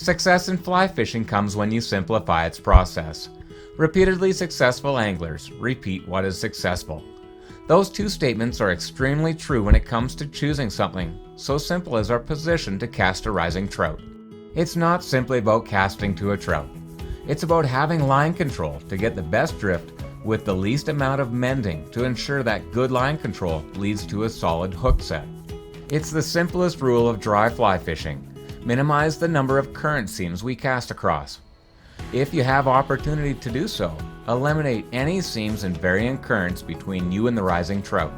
Success in fly fishing comes when you simplify its process. Repeatedly successful anglers repeat what is successful. Those two statements are extremely true when it comes to choosing something so simple as our position to cast a rising trout. It's not simply about casting to a trout. It's about having line control to get the best drift with the least amount of mending to ensure that good line control leads to a solid hook set. It's the simplest rule of dry fly fishing. Minimize the number of current seams we cast across. If you have opportunity to do so, eliminate any seams and varying currents between you and the rising trout.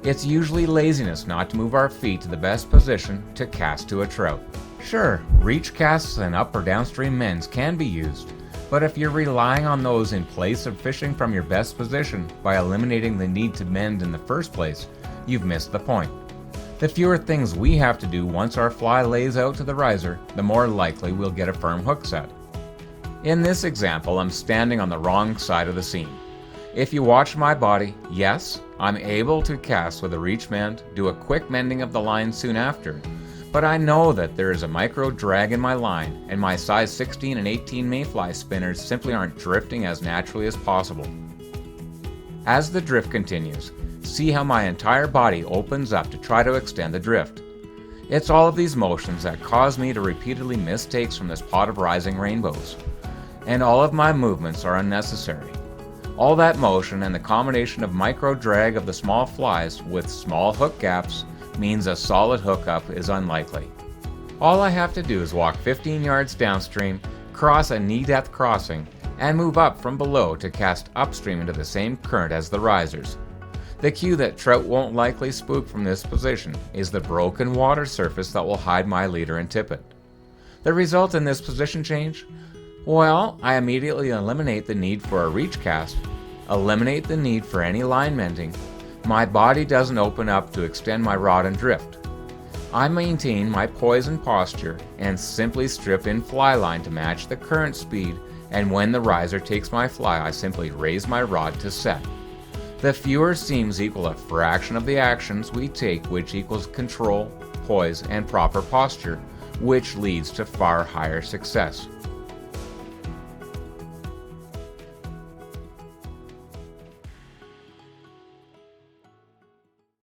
It's usually laziness not to move our feet to the best position to cast to a trout. Sure, reach casts and up or downstream mends can be used, but if you're relying on those in place of fishing from your best position by eliminating the need to mend in the first place, you've missed the point. The fewer things we have to do once our fly lays out to the riser, the more likely we'll get a firm hook set. In this example, I'm standing on the wrong side of the seam. If you watch my body, yes, I'm able to cast with a reach mend, do a quick mending of the line soon after, but I know that there is a micro drag in my line and my size 16 and 18 mayfly spinners simply aren't drifting as naturally as possible. As the drift continues, see how my entire body opens up to try to extend the drift. It's all of these motions that cause me to repeatedly miss takes from this pot of rising rainbows. And all of my movements are unnecessary. All that motion and the combination of micro drag of the small flies with small hook gaps means a solid hookup is unlikely. All I have to do is walk 15 yards downstream, cross a knee-depth crossing, and move up from below to cast upstream into the same current as the risers. The cue that trout won't likely spook from this position is the broken water surface that will hide my leader and tippet. The result in this position change? Well, I immediately eliminate the need for a reach cast, eliminate the need for any line mending. My body doesn't open up to extend my rod and drift. I maintain my poise and posture and simply strip in fly line to match the current speed, and when the riser takes my fly, I simply raise my rod to set. The fewer seams equal a fraction of the actions we take, which equals control, poise, and proper posture, which leads to far higher success.